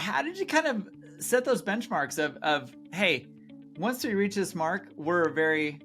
how did you kind of set those benchmarks of hey, once we reach this mark, we're a very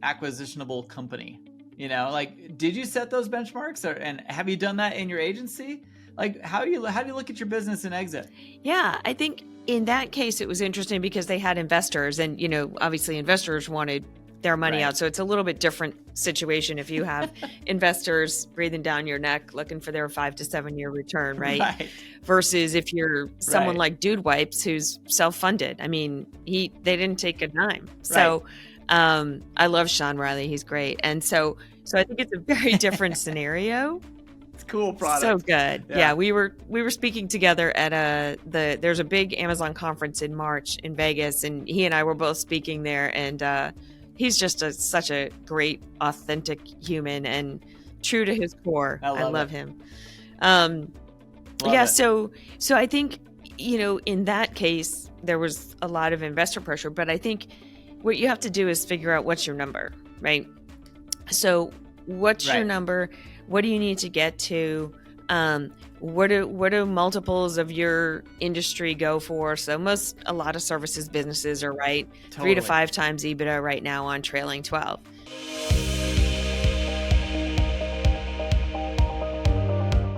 acquisitionable company? Like, did you set those benchmarks, and have you done that in your agency? Like, how do you look at your business and exit? Yeah, I think in that case, it was interesting because they had investors and, obviously investors wanted their money out. So it's a little bit different situation if you have investors breathing down your neck looking for their 5 to 7 year return, right? Versus if you're someone like Dude Wipes who's self-funded. I mean, they didn't take a dime. So I love Sean Riley. He's great. And so I think it's a very different scenario. It's a cool product. So good. Yeah, we were speaking together at there's a big Amazon conference in March in Vegas, and he and I were both speaking there, and he's just such a great, authentic human and true to his core. I love him. So I think, in that case, there was a lot of investor pressure, but I think what you have to do is figure out what's your number, right? So what's your number? What do you need to get to? What do multiples of your industry go for? So a lot of services businesses are 3 to 5 times EBITDA right now on trailing 12.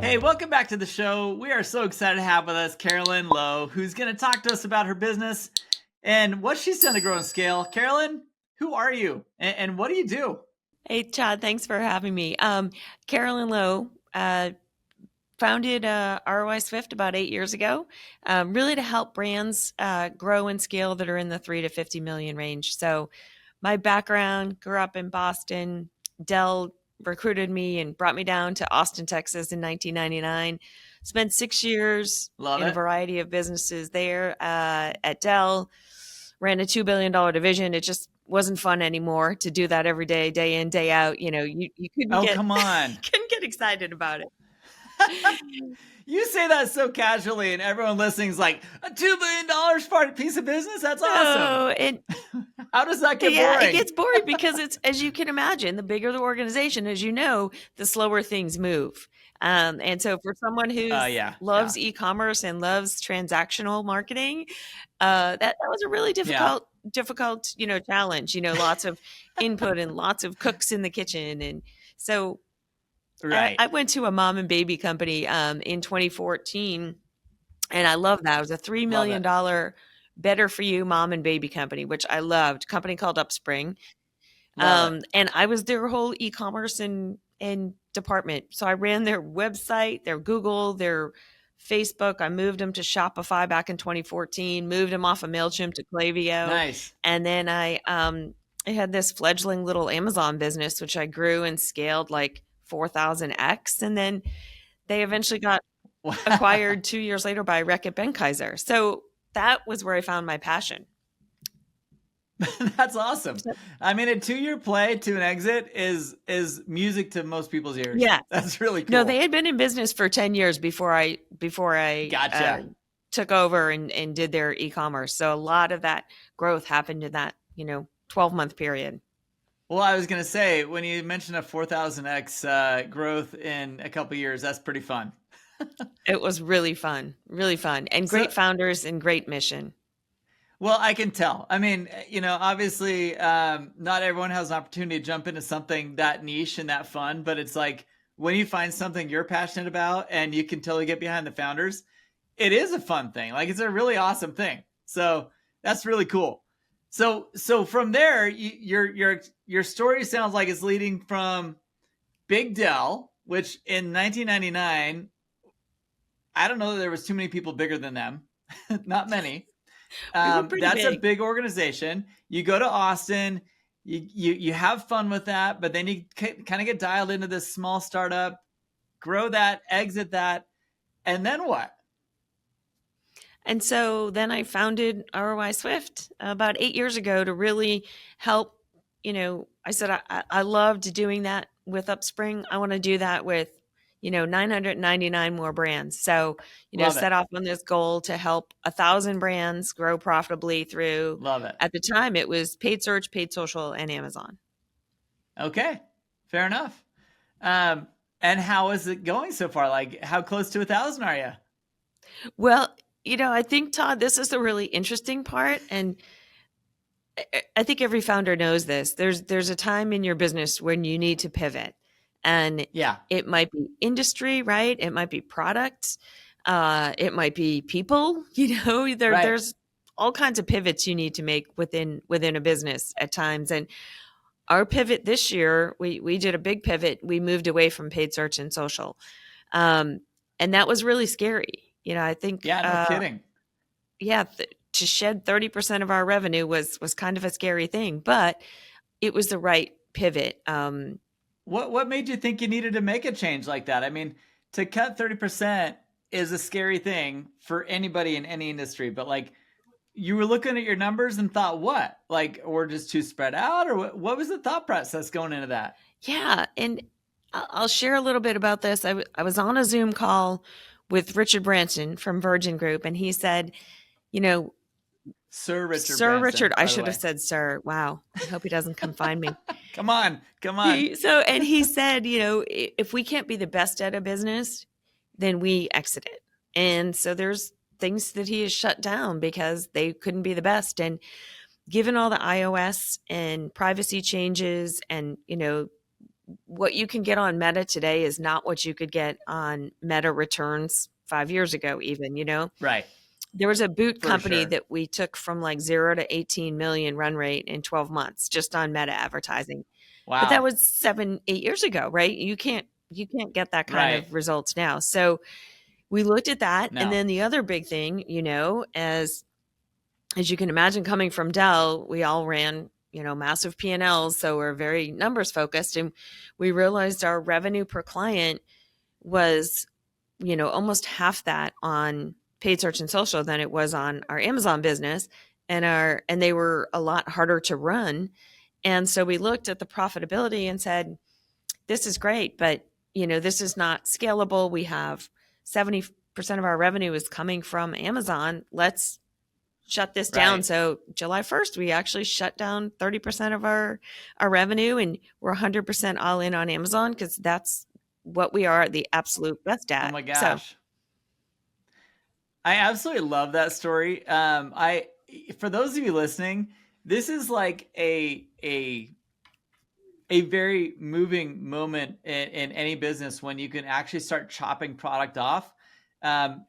Hey, welcome back to the show. We are so excited to have with us Carolyn Lowe, who's going to talk to us about her business and what she's done to grow and scale. Carolyn, who are you and what do you do? Hey, Todd, thanks for having me. Carolyn Lowe founded ROI Swift about 8 years ago, really to help brands grow and scale that are in the 3 to 50 million range. So my background, grew up in Boston. Dell recruited me and brought me down to Austin, Texas in 1999. Spent 6 years in a variety of businesses there at Dell. Ran a $2 billion division. It just wasn't fun anymore to do that every day, day in, day out. You couldn't come on. couldn't get excited about it. You say that so casually, and everyone listening is like, a $2 billion part piece of business? That's awesome. How does that get boring? It gets boring because it's, as you can imagine, the bigger the organization, as you know, the slower things move. And so for someone who loves e-commerce and loves transactional marketing, that was a really difficult, challenge, lots of input and lots of cooks in the kitchen. And so I went to a mom and baby company in 2014, and I love that. It was a $3 million better for you mom and baby company, which I loved. Company called Upspring. And I was their whole e-commerce and department. So I ran their website, their Google, their Facebook. I moved them to Shopify back in 2014, moved them off of MailChimp to Klaviyo. Nice. And then I had this fledgling little Amazon business, which I grew and scaled like 4,000x. And then they eventually got acquired 2 years later by Reckitt Benckiser. So that was where I found my passion. That's awesome. I mean, a 2-year play to an exit is music to most people's ears. Yeah, that's really cool. No, they had been in business for 10 years before I gotcha. Took over and did their e-commerce. So a lot of that growth happened in that 12-month period. Well, I was going to say, when you mentioned a 4,000x growth in a couple of years, that's pretty fun. It was really fun, and great founders and great mission. Well, I can tell. I mean, obviously, not everyone has an opportunity to jump into something that niche and that fun, but it's like when you find something you're passionate about and you can totally get behind the founders, it is a fun thing. Like, it's a really awesome thing. So that's really cool. So from there, your story sounds like it's leading from Big Dell, which in 1999, I don't know that there was too many people bigger than them. Not many. That's big. A big organization. You go to Austin, you have fun with that, but then you kind of get dialed into this small startup, grow that, exit that, and then what? And so then I founded ROI Swift about 8 years ago to really help. I said I loved doing that with Upspring. I want to do that with 999 more brands. So, set off on this goal to help 1,000 brands grow profitably through. Love it. At the time, it was paid search, paid social, and Amazon. Okay, fair enough. And how is it going so far? Like, how close to 1,000 are you? Well, I think, Todd, this is the really interesting part. And I think every founder knows this. There's a time in your business when you need to pivot. And it might be industry, right? It might be products. It might be people, there's all kinds of pivots you need to make within a business at times. And our pivot this year, we did a big pivot. We moved away from paid search and social. And that was really scary. I think, no kidding. To shed 30% of our revenue was kind of a scary thing, but it was the right pivot. What made you think you needed to make a change like that? I mean, to cut 30% is a scary thing for anybody in any industry, but like, you were looking at your numbers and thought, what? Like, we're just too spread out, or what was the thought process going into that? Yeah. And I'll share a little bit about this. I was on a Zoom call with Richard Branson from Virgin Group, and he said, Sir Richard. Sir Branson, Richard, I should have said sir. Wow. I hope he doesn't confine me. Come on. And he said, if we can't be the best at a business, then we exit it. And so there's things that he has shut down because they couldn't be the best. And given all the iOS and privacy changes and, what you can get on Meta today is not what you could get on Meta returns 5 years ago, even, Right. There was a boot company that we took from like 0 to 18 million run rate in 12 months just on Meta advertising. Wow. But that was 7-8 years ago, right? You can't get that kind of results now. So we looked at that. No. And then the other big thing, as you can imagine, coming from Dell, we all ran, massive P&Ls. So we're very numbers focused. And we realized our revenue per client was, almost half that on paid search and social than it was on our Amazon business. And they were a lot harder to run. And so we looked at the profitability and said, this is great, but this is not scalable. We have 70% of our revenue is coming from Amazon. Let's shut this down. So July 1st, we actually shut down 30% of our revenue, and we're 100% all in on Amazon because that's what we are the absolute best at. Oh my gosh. I absolutely love that story. For those of you listening, this is like a very moving moment in any business when you can actually start chopping product off.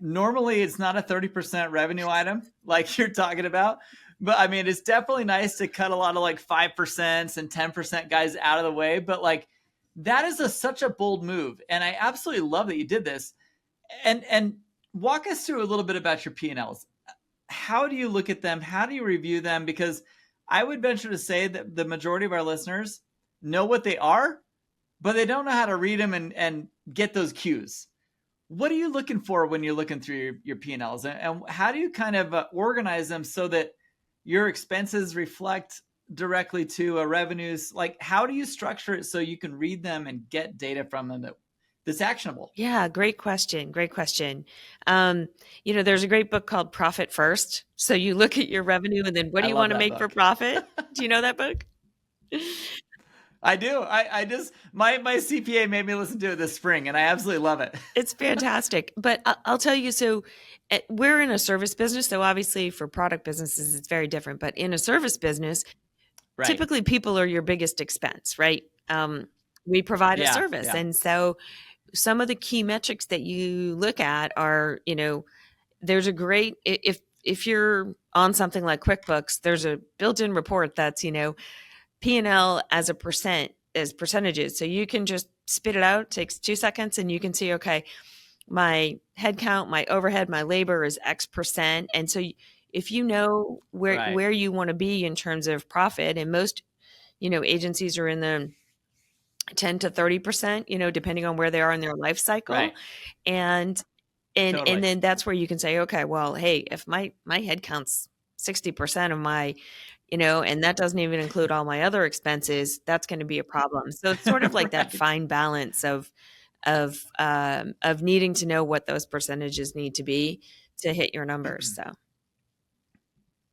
Normally it's not a 30% revenue item like you're talking about, but I mean, it's definitely nice to cut a lot of like 5% and 10% guys out of the way. But like, that is such a bold move. And I absolutely love that you did this. And walk us through a little bit about your P&Ls. How do you look at them? How do you review them? Because I would venture to say that the majority of our listeners know what they are, but they don't know how to read them and get those cues. What are you looking for when you're looking through your P&Ls? And how do you kind of organize them so that your expenses reflect directly to revenues? Like, how do you structure it so you can read them and get data from them that's actionable? Yeah, great question. Great question. There's a great book called Profit First. So you look at your revenue and then what do you want to make for profit? Do you know that book? I do. I just, my CPA made me listen to it this spring and I absolutely love it. It's fantastic. But I'll tell you, so we're in a service business. So obviously for product businesses, it's very different. But in a service business, typically people are your biggest expense, right? We provide a service. Yeah. And so some of the key metrics that you look at are, there's a great, if you're on something like QuickBooks, there's a built-in report that's, P&L as percentages. So you can just spit it out, takes 2 seconds, and you can see, okay, my headcount, my overhead, my labor is X%. And so if you know where you want to be in terms of profit, and most, agencies are in the 10 to 30%, depending on where they are in their life cycle. Right. And then that's where you can say, okay, well, hey, if my head count's 60% of my, and that doesn't even include all my other expenses, that's going to be a problem. So it's sort of like that fine balance of needing to know what those percentages need to be to hit your numbers. So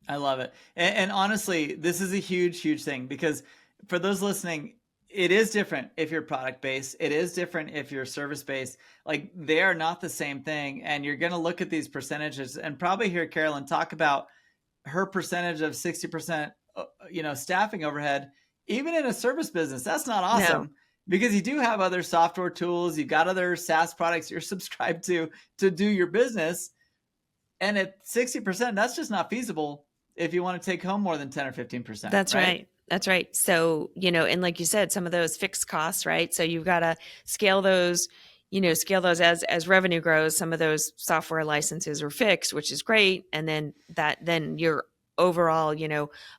I love it. And honestly, this is a huge, huge thing because for those listening, it is different if you're product based. It is different if you're service based. Like they are not the same thing. And you're going to look at these percentages and probably hear Carolyn talk about her percentage of 60%, staffing overhead, even in a service business. That's not awesome. No. Because you do have other software tools. You've got other SaaS products you're subscribed to do your business. And at 60%, that's just not feasible if you want to take home more than 10 or 15%. That's right. That's right. So, and like you said, some of those fixed costs, right? So you've got to scale those, as revenue grows. Some of those software licenses are fixed, which is great. And then your overall,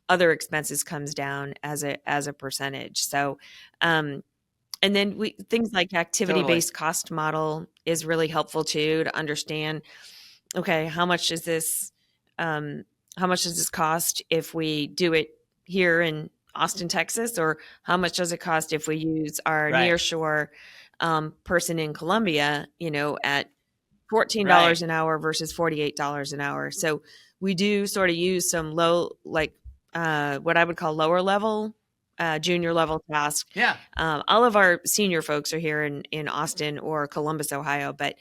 other expenses comes down as a percentage. So, and then things like activity-based cost model is really helpful too, to understand, okay, how much does this cost if we do it here in Austin, Texas, or how much does it cost if we use our nearshore person in Colombia, at $14 an hour versus $48 an hour. So we do sort of use some low, what I would call lower level, junior level tasks. Yeah. All of our senior folks are here in Austin or Columbus, Ohio, but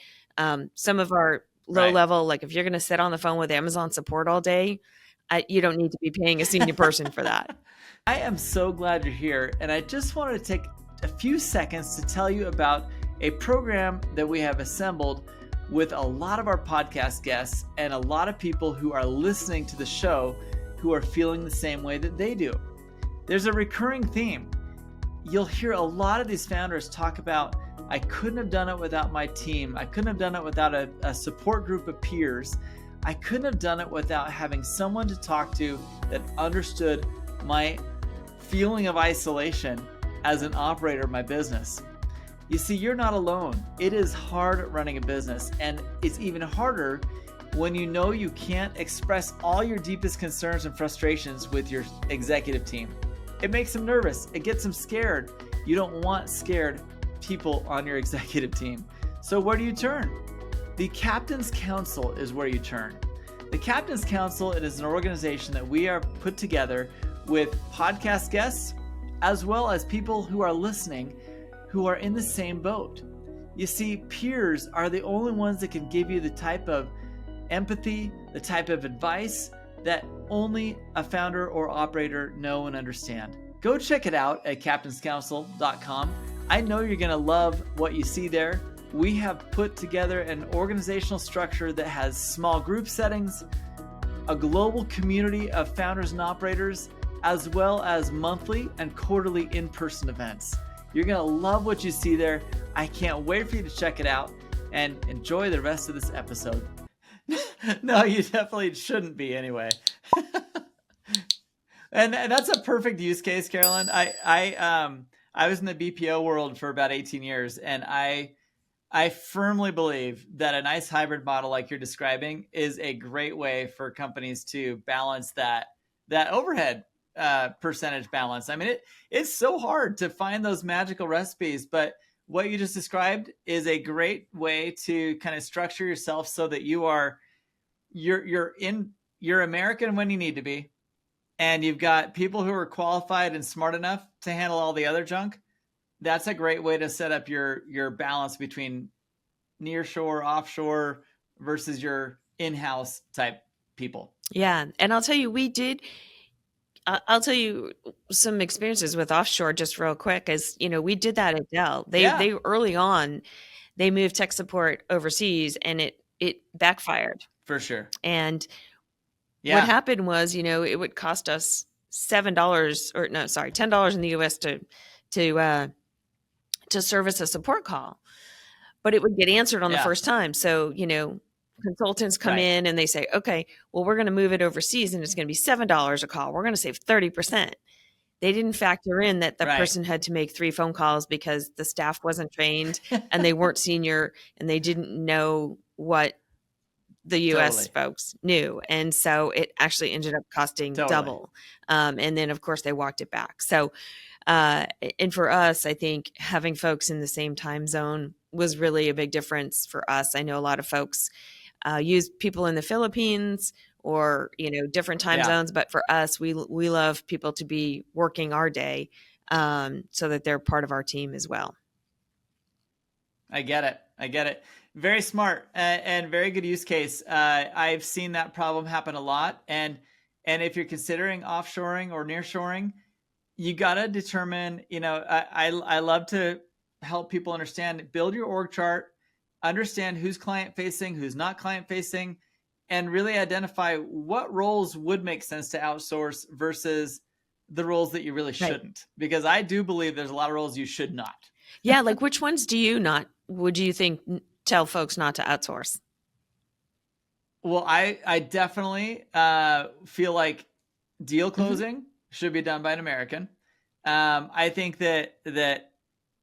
some of our low level, like if you're going to sit on the phone with Amazon support all day, you don't need to be paying a senior person for that. I am so glad you're here. And I just wanted to take a few seconds to tell you about a program that we have assembled with a lot of our podcast guests and a lot of people who are listening to the show who are feeling the same way that they do. There's a recurring theme. You'll hear a lot of these founders talk about, I couldn't have done it without my team. I couldn't have done it without a support group of peers. I couldn't have done it without having someone to talk to that understood my feeling of isolation as an operator of my business. You see, you're not alone. It is hard running a business, and it's even harder when you know you can't express all your deepest concerns and frustrations with your executive team. It makes them nervous. It gets them scared. You don't want scared people on your executive team. So where do you turn? The Captain's Council is where you turn. The Captain's Council, it is an organization that we are put together with podcast guests, as well as people who are listening who are in the same boat. You see, peers are the only ones that can give you the type of empathy, the type of advice that only a founder or operator know and understand. Go check it out at captainscouncil.com. I know you're going to love what you see there. We have put together an organizational structure that has small group settings, a global community of founders and operators, as well as monthly and quarterly in-person events. You're going to love what you see there. I can't wait for you to check it out and enjoy the rest of this episode. No, you definitely shouldn't be anyway. And that's a perfect use case, Carolyn. I was in the BPO world for about 18 years, and I firmly believe that a nice hybrid model like you're describing is a great way for companies to balance that overhead percentage balance. I mean, it's so hard to find those magical recipes, but what you just described is a great way to kind of structure yourself so that you're American when you need to be, and you've got people who are qualified and smart enough to handle all the other junk. That's a great way to set up your balance between nearshore, offshore versus your in-house type people. Yeah, and I'll tell you some experiences with offshore just real quick. As we did that at Dell. They early on, they moved tech support overseas, and it backfired for sure. And what happened was, it would cost us $10 in the US to service a support call, but it would get answered on the first time. So, consultants come in and they say, okay, well, we're going to move it overseas and it's going to be $7 a call. We're going to save 30%. They didn't factor in that the person had to make 3 phone calls because the staff wasn't trained and they weren't senior and they didn't know what the US folks knew. And so it actually ended up costing double. And then of course they walked it back. So, and for us, I think having folks in the same time zone was really a big difference for us. I know a lot of folks use people in the Philippines or, different time zones. But for us, we love people to be working our day so that they're part of our team as well. I get it. Very smart and very good use case. I've seen that problem happen a lot. And if you're considering offshoring or nearshoring, you got to determine, I love to help people understand, build your org chart, understand who's client facing, who's not client facing, and really identify what roles would make sense to outsource versus the roles that you really shouldn't. Right. Because I do believe there's a lot of roles you should not. Yeah, like which ones would you think tell folks not to outsource? Well, I definitely feel like deal closing should be done by an American. I think that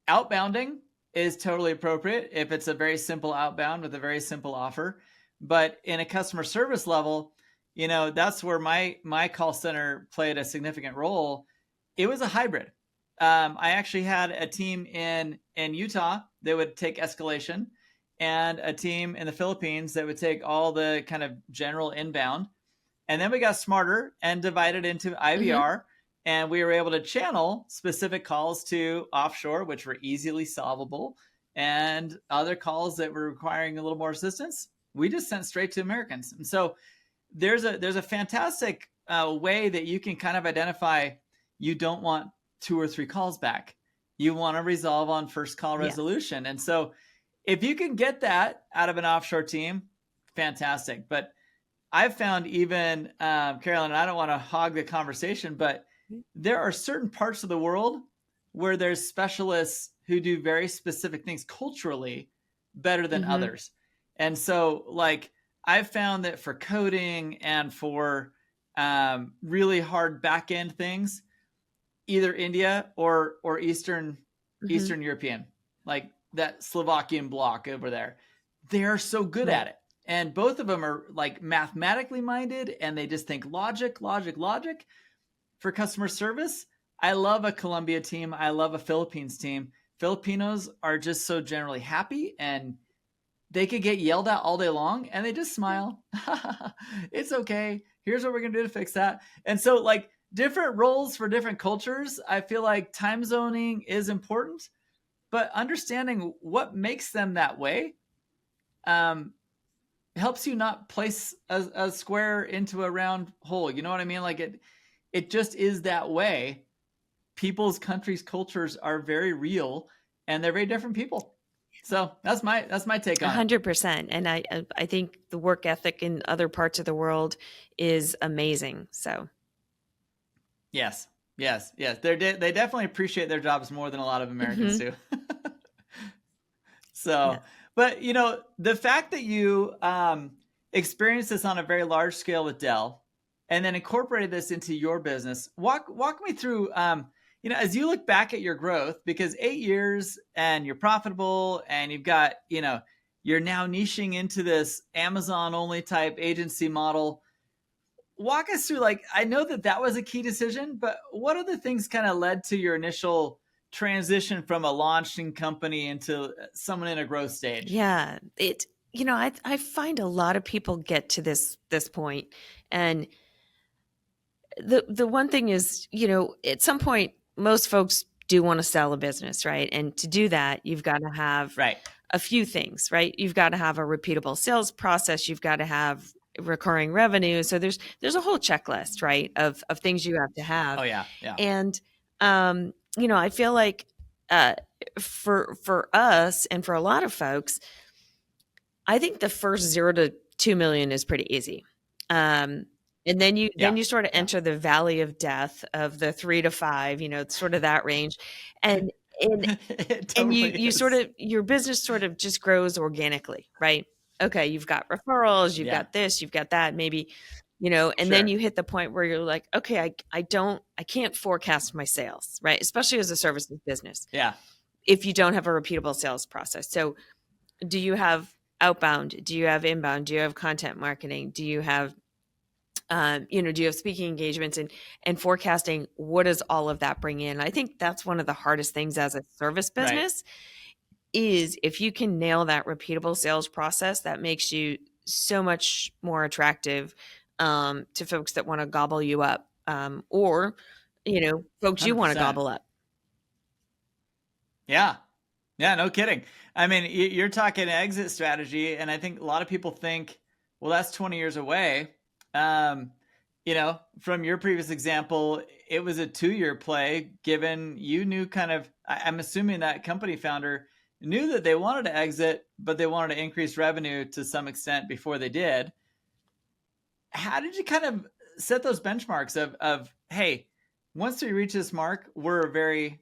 outbounding is totally appropriate if it's a very simple outbound with a very simple offer. But in a customer service level, that's where my call center played a significant role. It was a hybrid. I actually had a team in Utah that would take escalation, and a team in the Philippines that would take all the kind of general inbound. And then we got smarter and divided into IVR, and we were able to channel specific calls to offshore, which were easily solvable, and other calls that were requiring a little more assistance, we just sent straight to Americans. And so there's a fantastic way that you can kind of identify you don't want 2 or 3 calls back. You want to resolve on first call resolution. Yeah. And so if you can get that out of an offshore team, fantastic. But I've found even, Carolyn, I don't want to hog the conversation, but there are certain parts of the world where there's specialists who do very specific things culturally better than others. And so like I've found that for coding and for really hard back end things, either India or Eastern European, like that Slovakian bloc over there, they're so good at it. And both of them are like mathematically minded, and they just think logic. For customer service, I love a Colombia team. I love a Philippines team. Filipinos are just so generally happy, and they could get yelled at all day long and they just smile. It's okay. Here's what we're going to do to fix that. And so like different roles for different cultures, I feel like time zoning is important, but understanding what makes them that way helps you not place a square into a round hole. You know what I mean? Like it just is that way. People's countries' cultures are very real, and they're very different people. So that's my take on it. 100%. And I think the work ethic in other parts of the world is amazing. So yes. They definitely appreciate their jobs more than a lot of Americans do. So, yeah. But the fact that you experienced this on a very large scale with Dell, and then incorporated this into your business, walk me through. As you look back at your growth, because 8 years and you're profitable, and you've got, you're now niching into this Amazon only type agency model. Walk us through, like, I know that was a key decision, but what other things kind of led to your initial transition from a launching company into someone in a growth stage? Yeah, I find a lot of people get to this point, and the one thing is, at some point, most folks do want to sell a business, right? And to do that, you've got to have a few things, right? You've got to have a repeatable sales process. You've got to have recurring revenue. So there's a whole checklist, right, of things you have to have. Oh yeah. And I feel like for us and for a lot of folks, I think the first 0 to 2 million is pretty easy. And then you sort of enter the valley of death of the 3 to 5, sort of that range. And you sort of, your business sort of just grows organically, right? Okay, you've got referrals, you've got this, you've got that, maybe, and then you hit the point where you're like, okay, I can't forecast my sales, right? Especially as a services business. Yeah. If you don't have a repeatable sales process. So do you have outbound? Do you have inbound? Do you have content marketing? Do you have do you have speaking engagements and forecasting? What does all of that bring in? I think that's one of the hardest things as a service business is if you can nail that repeatable sales process, that makes you so much more attractive to folks that want to gobble you up, or folks 100%. You want to gobble up. Yeah. Yeah, no kidding. I mean, you're talking exit strategy, and I think a lot of people think, well, that's 20 years away. From your previous example, it was a 2-year play, given you knew I'm assuming that company founder knew that they wanted to exit, but they wanted to increase revenue to some extent before they did. How did you kind of set those benchmarks of hey, once we reach this mark, we're a very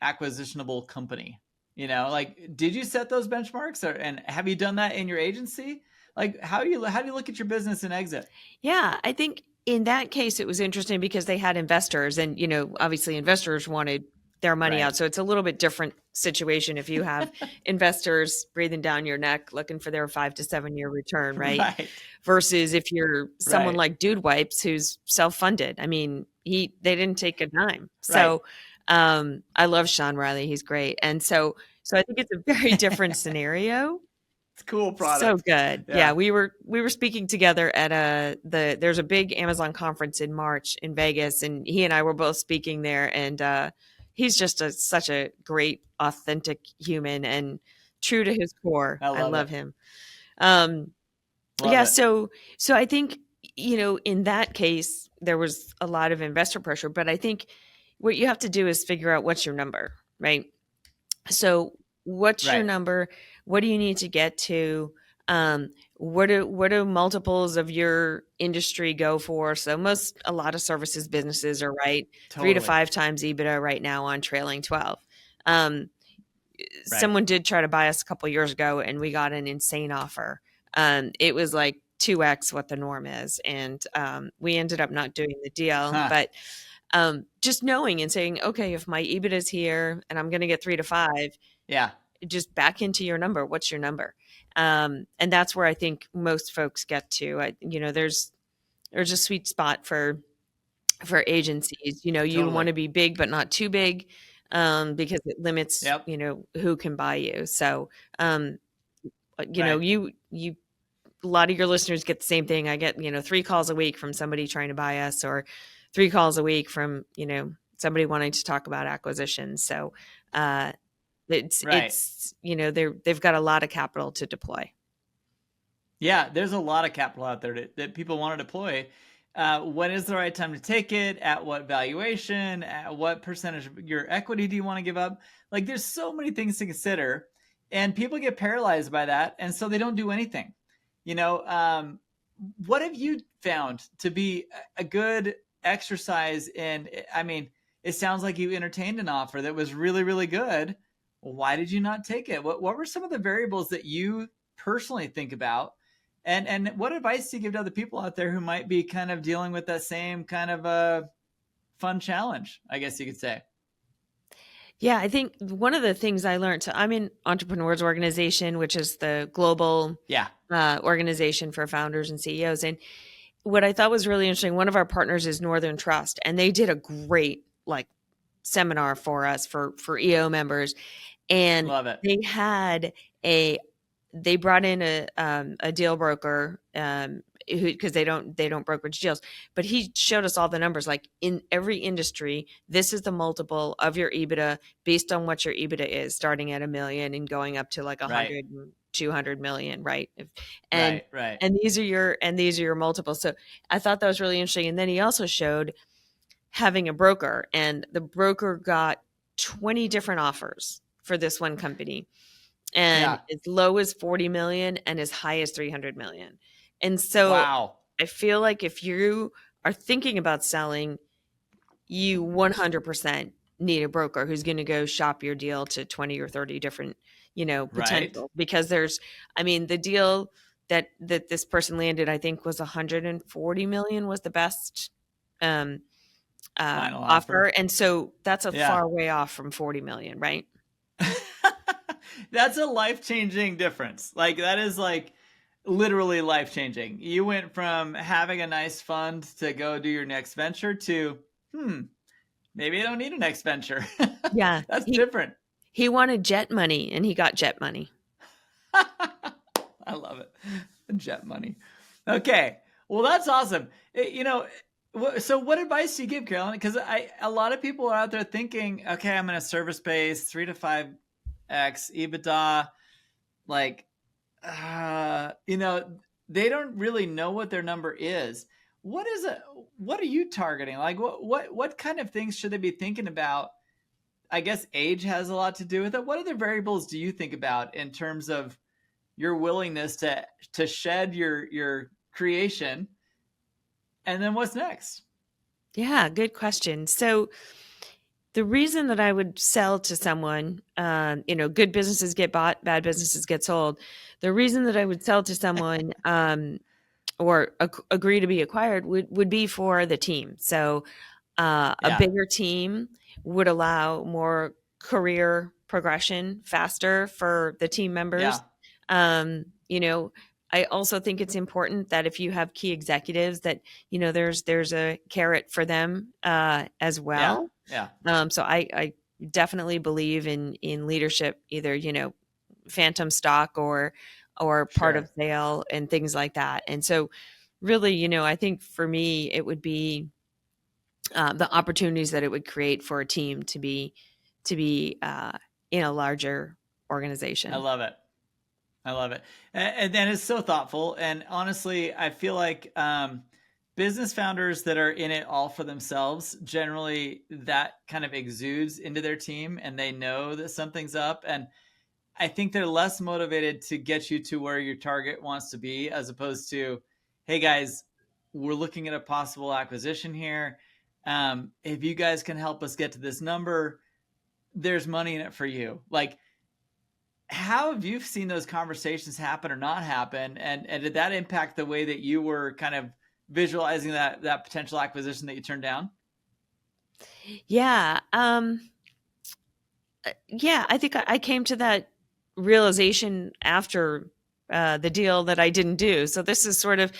acquisitionable company? Did you set those benchmarks, and have you done that in your agency? Like, how do you look at your business and exit? Yeah, I think in that case, it was interesting because they had investors, and, obviously investors wanted their money out. So it's a little bit different situation if you have investors breathing down your neck, looking for their 5 to 7 year return, right? Versus if you're someone like Dude Wipes, who's self-funded. I mean, they didn't take a dime. So, I love Sean Riley. He's great. And so I think it's a very different scenario. It's a cool product. So good. Yeah. We were speaking together at there's a big Amazon conference in March in Vegas, and he and I were both speaking there, and he's just such a great, authentic human and true to his core. I love him. So I think, in that case, there was a lot of investor pressure, but I think what you have to do is figure out what's your number, right? So what's your number? What do you need to get to? What do multiples of your industry go for? So a lot of services businesses are 3 to 5 times EBITDA right now on trailing 12. Someone did try to buy us a couple years ago, and we got an insane offer. It was like 2x what the norm is, and we ended up not doing the deal. But just knowing and saying, okay, if my EBITDA is here and I'm going to get 3 to 5, just back into your number. What's your number? And that's where I think most folks get to. There's a sweet spot for agencies. You want to be big but not too big, because it limits who can buy you. So you a lot of your listeners get the same thing. I get 3 calls a week from somebody trying to buy us, or 3 calls a week from somebody wanting to talk about acquisitions. So it's they've got a lot of capital to deploy. Yeah, there's a lot of capital out there that people want to deploy. When is the right time to take it? At what valuation? At what percentage of your equity do you want to give up? Like, there's so many things to consider, and people get paralyzed by that, and so they don't do anything. What have you found to be a good exercise in? I mean, it sounds like you entertained an offer that was really, really good. Why did you not take it? What were some of the variables that you personally think about? And what advice do you give to other people out there who might be kind of dealing with that same kind of a fun challenge, I guess you could say? Yeah, I think one of the things I learned, I'm in Entrepreneurs Organization, which is the global organization for founders and CEOs. And what I thought was really interesting, one of our partners is Northern Trust, and they did a great seminar for us for EO members. And love it. They brought in a deal broker, because they don't brokerage deals, but he showed us all the numbers. Like, in every industry, this is the multiple of your EBITDA based on what your EBITDA is, starting at $1 million and going up to 100 and 200 million, right? And these are your multiples. So I thought that was really interesting. And then he also showed having a broker, and the broker got 20 different offers for this one company, and as low as 40 million and as high as 300 million. And so I feel like if you are thinking about selling, you 100% need a broker who's going to go shop your deal to 20 or 30 different, potential, because the deal that this person landed, I think, was 140 million was the best final offer. And so that's a far way off from 40 million, right? That's a life-changing difference. That is literally life-changing. You went from having a nice fund to go do your next venture to, maybe I don't need a next venture. Yeah. That's different. He wanted jet money, and he got jet money. I love it. Jet money. Okay. Well, that's awesome. So what advice do you give, Carolyn? Because a lot of people are out there thinking, okay, I'm in a service base, 3 to 5x EBITDA, like, they don't really know what their number is. What are you targeting? Like, what kind of things should they be thinking about? I guess age has a lot to do with it. What other variables do you think about in terms of your willingness to shed your creation? And then what's next? Yeah, good question. So the reason that I would sell to someone, good businesses get bought, bad businesses get sold. The reason that I would sell to someone or agree to be acquired would be for the team. So a bigger team would allow more career progression faster for the team members. I also think it's important that if you have key executives that, there's a carrot for them as well. So I definitely believe in leadership, either, phantom stock or part of sale and things like that. And so really, I think for me, it would be the opportunities that it would create for a team to be in a larger organization. I love it. And then it's so thoughtful. And honestly, I feel like business founders that are in it all for themselves, generally that kind of exudes into their team and they know that something's up. And I think they're less motivated to get you to where your target wants to be, as opposed to, hey guys, we're looking at a possible acquisition here. If you guys can help us get to this number, there's money in it for you. Like, how have you seen those conversations happen or not happen? And did that impact the way that you were kind of visualizing that potential acquisition that you turned down? Yeah. I think I came to that realization after the deal that I didn't do. So this is sort of,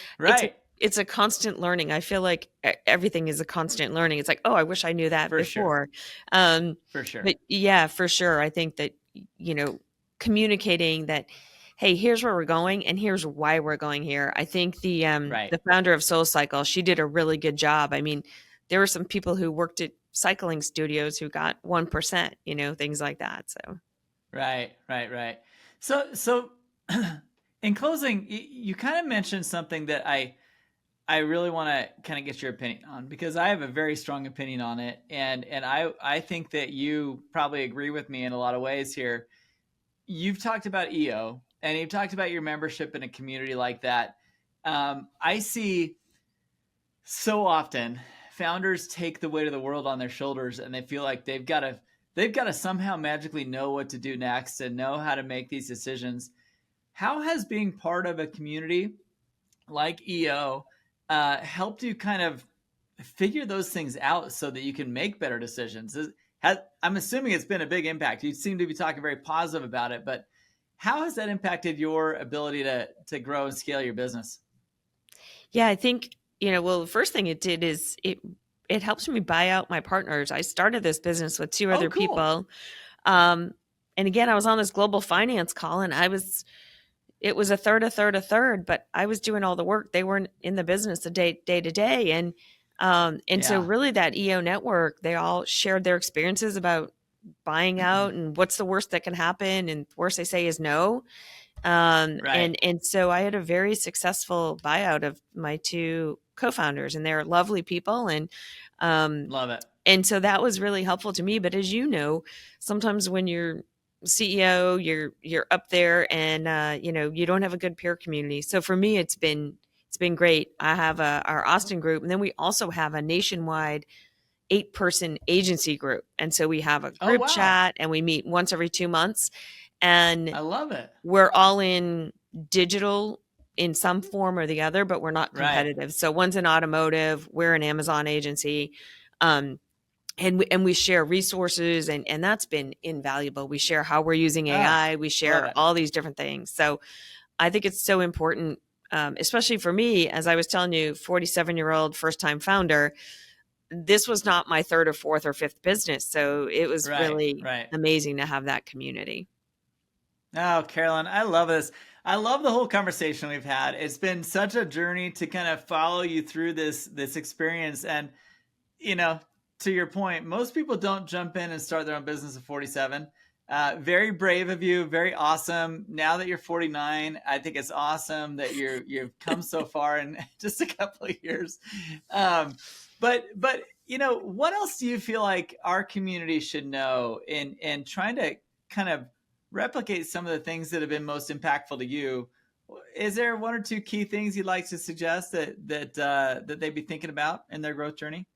it's a constant learning. I feel like everything is a constant learning. It's like, oh, I wish I knew that before. For sure. But yeah, for sure. I think that, communicating that, hey, here's where we're going and here's why we're going here. I think the founder of SoulCycle, she did a really good job. I mean, there were some people who worked at cycling studios who got 1%, things like that. So. Right. So in closing, you kind of mentioned something that I really want to kind of get your opinion on, because I have a very strong opinion on it. And I think that you probably agree with me in a lot of ways here. You've talked about EO and you've talked about your membership in a community like that. I see so often founders take the weight of the world on their shoulders and they feel like they've got to somehow magically know what to do next and know how to make these decisions. How has being part of a community like EO helped you kind of figure those things out so that you can make better decisions? I'm assuming it's been a big impact. You seem to be talking very positive about it, but how has that impacted your ability to grow and scale your business? Yeah, I think, the first thing it did is it helps me buy out my partners. I started this business with two other people. And again, I was on this global finance call and it was a third, but I was doing all the work. They weren't in the business day to day. And so really that EO network, they all shared their experiences about buying out and what's the worst that can happen. And worst they say is no. And so I had a very successful buyout of my two co-founders, and they're lovely people. And love it. And so that was really helpful to me. But as you know, sometimes when you're CEO, you're up there and, you don't have a good peer community. So for me, it's been great. I have our Austin group, and then we also have a nationwide 8-person agency group. And so we have a group chat and we meet once every 2 months. And I love it. We're all in digital in some form or the other, but we're not competitive. So one's in automotive, we're an Amazon agency. And we share resources and that's been invaluable. We share how we're using AI. We share all these different things. So I think it's so important, especially for me, as I was telling you, 47-year-old first-time founder. This was not my third or fourth or fifth business. So it was really amazing to have that community. Oh, Carolyn, I love this. I love the whole conversation we've had. It's been such a journey to kind of follow you through this experience. And, to your point, most people don't jump in and start their own business at 47. Very brave of you. Very awesome. Now that you're 49, I think it's awesome that you've come so far in just a couple of years. But what else do you feel like our community should know in trying to kind of replicate some of the things that have been most impactful to you? Is there one or two key things you'd like to suggest that they'd be thinking about in their growth journey?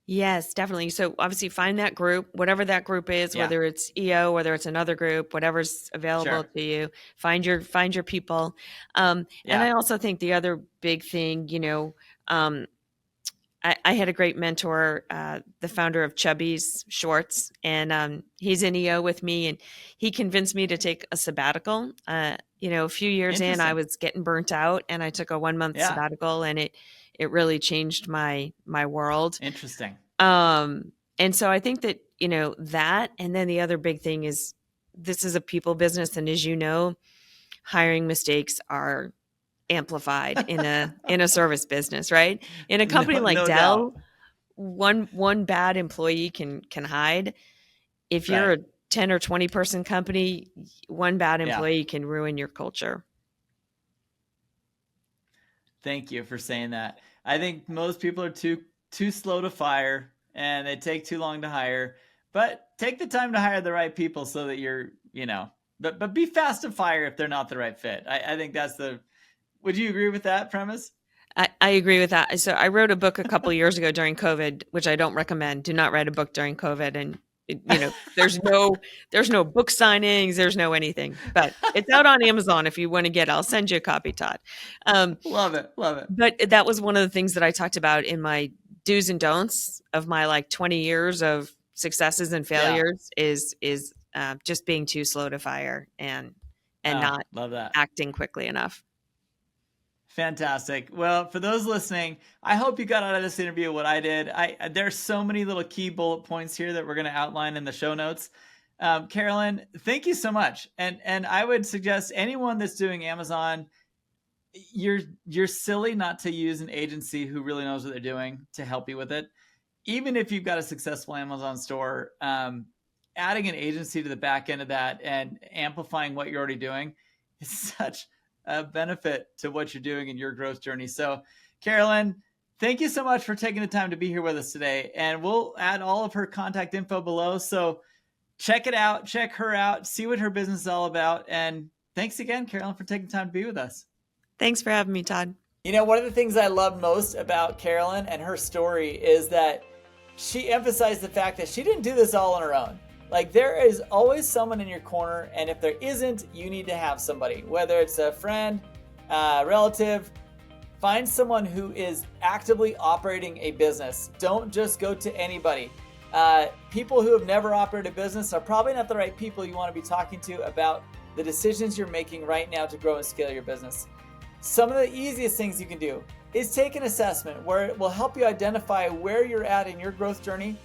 Yes, definitely. So obviously find that group, whatever that group is, whether it's EO, whether it's another group, whatever's available to you, find your people. And I also think the other big thing, I had a great mentor, the founder of Chubby's Shorts, and he's in EO with me, and he convinced me to take a sabbatical. A few years in, I was getting burnt out, and I took a 1-month sabbatical, and it really changed my world. Interesting. And so I think that, that, and then the other big thing is this is a people business. And as you know, hiring mistakes are amplified in a service business, right? In a company like Dell, one bad employee can hide. If you're a 10 or 20 person company, one bad employee can ruin your culture. Thank you for saying that. I think most people are too slow to fire, and they take too long to hire. But take the time to hire the right people so that you're, but be fast to fire if they're not the right fit. I think that's would you agree with that premise? I agree with that. So I wrote a book a couple of years ago during COVID, which I don't recommend. Do not write a book during COVID. And there's no book signings, there's no anything, but it's out on Amazon if you want to get it. I'll send you a copy, Todd. Love it. But that was one of the things that I talked about in my do's and don'ts of my 20 years of successes and failures is just being too slow to fire and not acting quickly enough. Fantastic. Well, for those listening, I hope you got out of this interview what I did. There's so many little key bullet points here that we're going to outline in the show notes. Carolyn, thank you so much. And I would suggest anyone that's doing Amazon, you're silly not to use an agency who really knows what they're doing to help you with it. Even if you've got a successful Amazon store, adding an agency to the back end of that and amplifying what you're already doing is such a benefit to what you're doing in your growth journey. So, Carolyn, thank you so much for taking the time to be here with us today. And we'll add all of her contact info below. So check it out, check her out, see what her business is all about. And thanks again, Carolyn, for taking time to be with us. Thanks for having me, Todd. One of the things I love most about Carolyn and her story is that she emphasized the fact that she didn't do this all on her own. There is always someone in your corner, and if there isn't, you need to have somebody, whether it's a friend, relative. Find someone who is actively operating a business. Don't just go to anybody. People who have never operated a business are probably not the right people you want to be talking to about the decisions you're making right now to grow and scale your business. Some of the easiest things you can do is take an assessment where it will help you identify where you're at in your growth journey.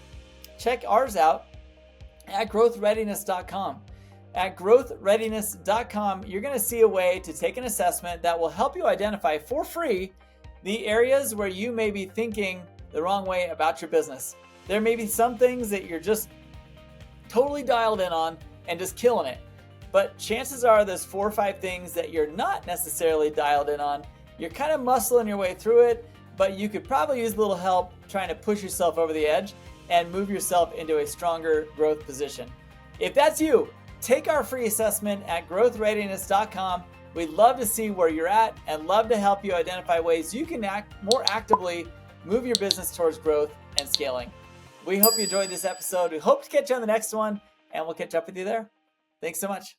Check ours out at growthreadiness.com. At growthreadiness.com, you're going to see a way to take an assessment that will help you identify for free the areas where you may be thinking the wrong way about your business. There may be some things that you're just totally dialed in on and just killing it. But chances are there's 4 or 5 things that you're not necessarily dialed in on. You're kind of muscling your way through it, but you could probably use a little help trying to push yourself over the edge and move yourself into a stronger growth position. If that's you, take our free assessment at growthreadiness.com. We'd love to see where you're at and love to help you identify ways you can more actively move your business towards growth and scaling. We hope you enjoyed this episode. We hope to catch you on the next one, and we'll catch up with you there. Thanks so much.